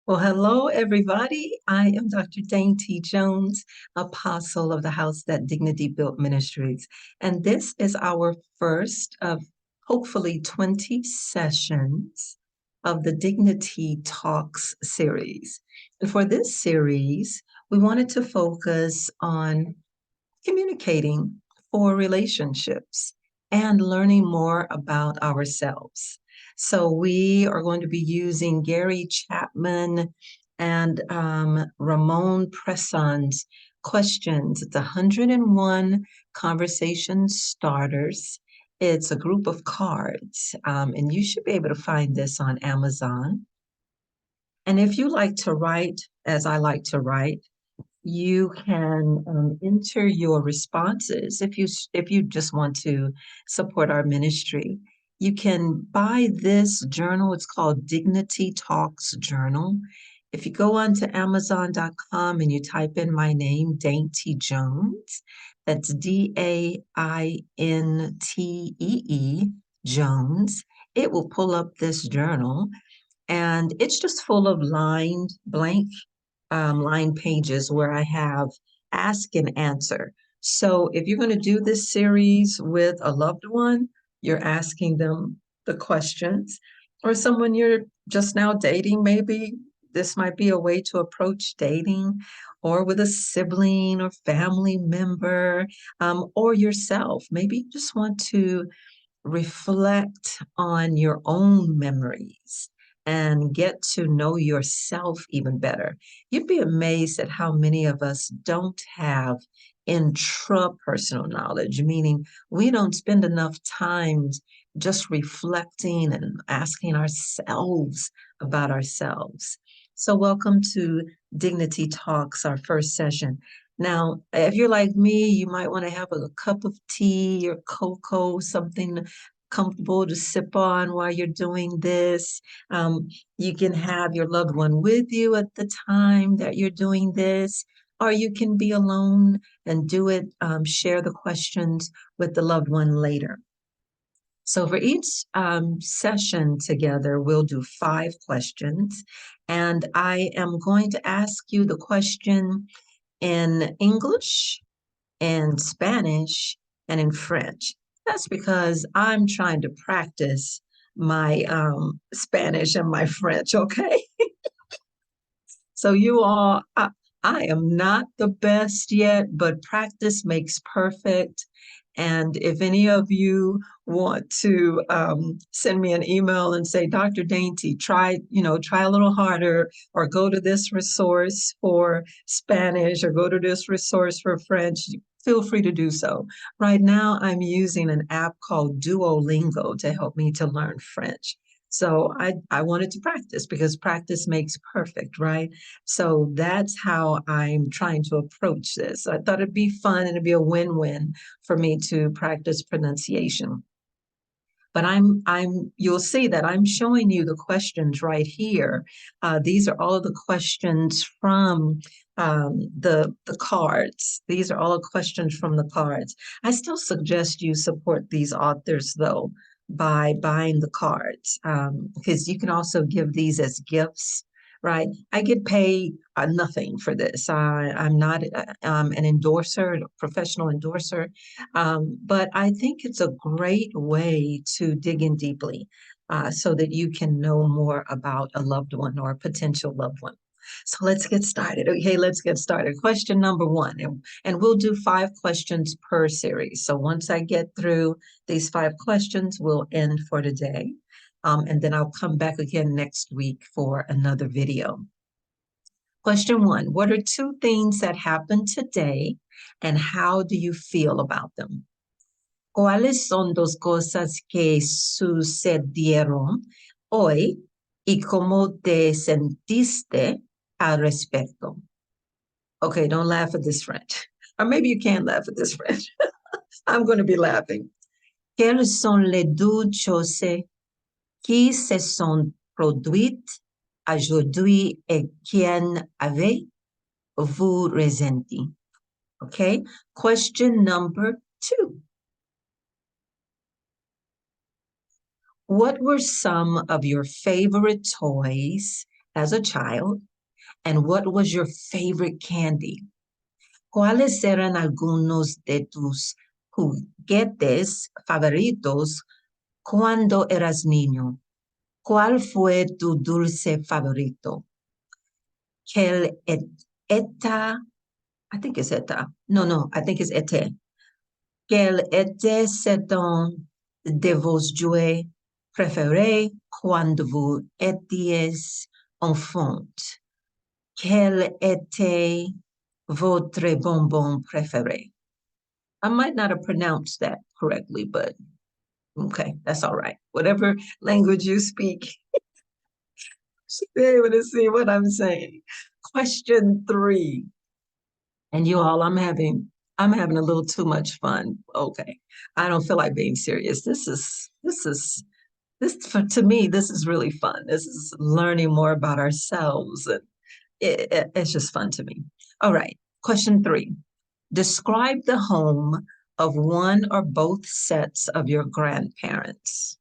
Well, hello, everybody. I am Dr. Daintee Jones, apostle of the house that Dignity Built Ministries. And this is our first of hopefully 20 sessions of the Dignity Talks series. And for this series, we wanted to focus on communicating for relationships and learning more about ourselves. So we are going to be using Gary Chapman and Ramon Presson's questions. It's 101 conversation starters. It's a group of cards, and you should be able to find this on Amazon. And if you like to write, as I like to write, you can enter your responses if you just want to support our ministry. You can buy this journal. It's called Dignity Talks Journal. If you go on to Amazon.com and you type in my name, Daintee Jones, that's Daintee Jones, it will pull up this journal, and it's just full of blank line pages where I have ask and answer. So if you're going to do this series with a loved one, you're asking them the questions, or someone you're just now dating, maybe this might be a way to approach dating, or with a sibling or family member, or yourself. Maybe you just want to reflect on your own memories and get to know yourself even better. You'd be amazed at how many of us don't have intrapersonal knowledge, meaning we don't spend enough time just reflecting and asking ourselves about ourselves. So welcome to Dignity Talks, our first session. Now, if you're like me, you might want to have a cup of tea or cocoa, something comfortable to sip on while you're doing this. You can have your loved one with you at the time that you're doing this, or you can be alone and do it, share the questions with the loved one later. So for each session together, we'll do 5 questions, and I am going to ask you the question in English, in Spanish, and in French. That's because I'm trying to practice my Spanish and my French, okay? So you all, I am not the best yet, but practice makes perfect. And if any of you want to send me an email and say, Dr. Daintee, try a little harder, or go to this resource for Spanish, or go to this resource for French, feel free to do so. Right now, I'm using an app called Duolingo to help me to learn French. So I wanted to practice, because practice makes perfect, right? So that's how I'm trying to approach this. I thought it'd be fun and it'd be a win-win for me to practice pronunciation. But you'll see that I'm showing you the questions right here. These are all of the questions from the cards. These are all the questions from the cards. I still suggest you support these authors, though, by buying the cards, because you can also give these as gifts, right? I get paid nothing for this. I'm not an endorser, a professional endorser, but I think it's a great way to dig in deeply, so that you can know more about a loved one or a potential loved one. So let's get started. Okay, let's get started. Question number 1, and we'll do 5 questions per series. So once I get through these 5 questions, we'll end for today. And then I'll come back again next week for another video. Question 1, what are 2 things that happened today, and how do you feel about them? ¿Cuáles son 2 cosas que sucedieron hoy y cómo te sentiste al respecto? Okay, don't laugh at this French. Or maybe you can laugh at this French. I'm going to be laughing. Quelles sont les 2 choses qui se sont produites aujourd'hui et qui avez-vous ressenti? Okay, question number 2. What were some of your favorite toys as a child? And what was your favorite candy? ¿Cuáles eran algunos de tus juguetes favoritos cuando eras niño? ¿Cuál fue tu dulce favorito? Quel eta, I think it's eta. No, I think it's ete. Quel était ton de vos jouets préférés quand vous étiez enfant? Quel était votre bonbon préféré? I might not have pronounced that correctly, but okay, that's all right. Whatever language you speak, you should be able to see what I'm saying. Question 3. And you all, I'm having a little too much fun. Okay. I don't feel like being serious. To me, this is really fun. This is learning more about ourselves. And it's just fun to me. All right. Question 3. Describe the home of one or both sets of your grandparents.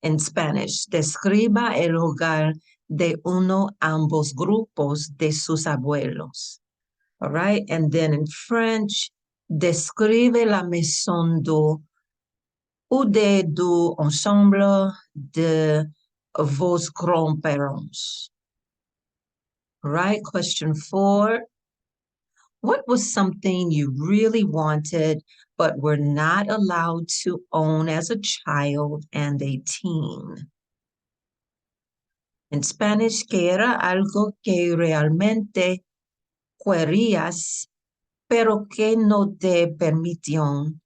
In Spanish, describa el hogar de uno ambos grupos de sus abuelos. All right. And then in French, describe la maison ou du ensemble de vos grands-parents. All right. Question 4. What was something you really wanted but were not allowed to own as a child and a teen? In Spanish, que era algo que realmente querías, pero que no te permitieron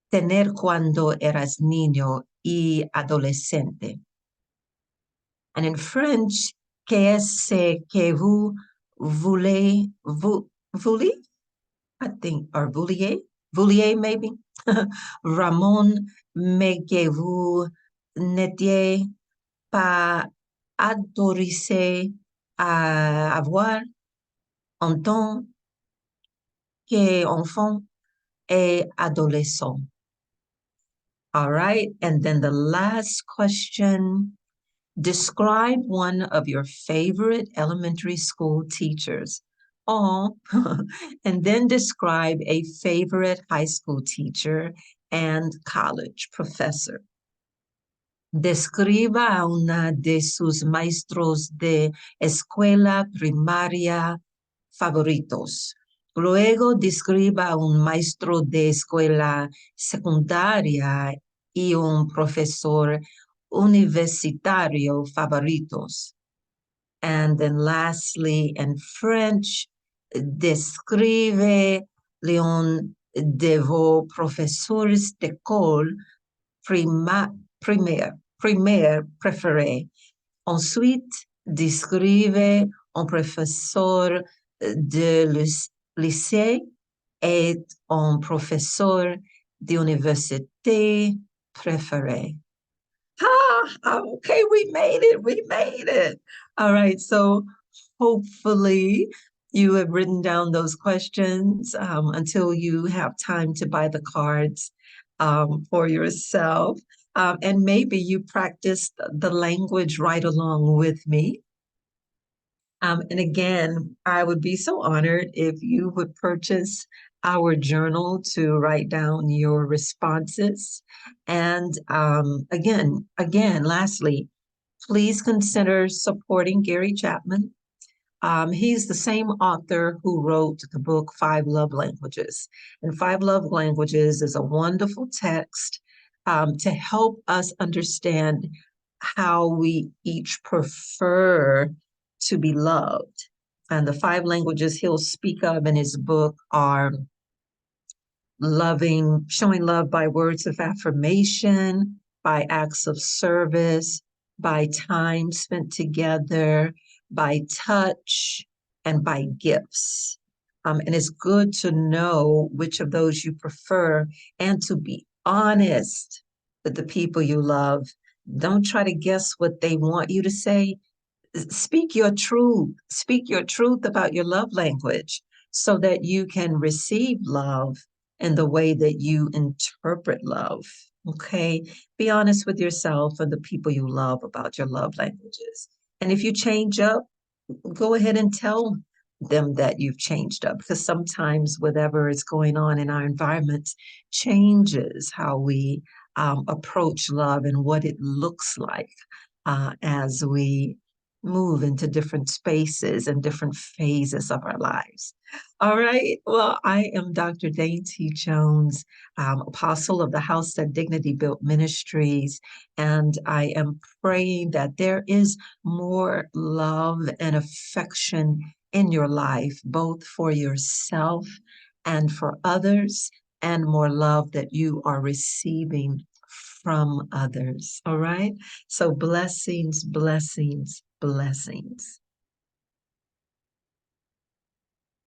tener cuando eras niño y adolescente. And in French, que es ce que vous voulez, I think, or vouliez maybe. Ramon, mais que vous n'étiez pas autorisé à avoir en tant qu'enfant et adolescent. All right. And then the last question, describe one of your favorite elementary school teachers. Oh, and then describe a favorite high school teacher and college professor. Describa a una de sus maestros de escuela primaria favoritos. Luego describa a un maestro de escuela secundaria y un profesor universitario favoritos. And then lastly, in French, describe l'un de vos professeurs d'école primaire préféré. Ensuite, describe un professeur de lycée et un professeur d'université préféré. Okay, we made it. All right, so hopefully you have written down those questions until you have time to buy the cards for yourself. And maybe you practiced the language right along with me. And again, I would be so honored if you would purchase our journal to write down your responses. And lastly, please consider supporting Gary Chapman. He's the same author who wrote the book 5 Love Languages. And 5 Love Languages is a wonderful text to help us understand how we each prefer to be loved. And the 5 languages he'll speak of in his book are showing love by words of affirmation, by acts of service, by time spent together, by touch, and by gifts. And it's good to know which of those you prefer and to be honest with the people you love. Don't try to guess what they want you to say. Speak your truth. Speak your truth about your love language so that you can receive love in the way that you interpret love. Okay? Be honest with yourself and the people you love about your love languages. And if you change up, go ahead and tell them that you've changed up, because sometimes whatever is going on in our environment changes how we approach love and what it looks like as we move into different spaces and different phases of our lives. All right. Well, I am Dr. Daintee Jones, apostle of the house at Dignity Built Ministries, and I am praying that there is more love and affection in your life, both for yourself and for others, and more love that you are receiving from others. All right. So blessings, blessings, blessings.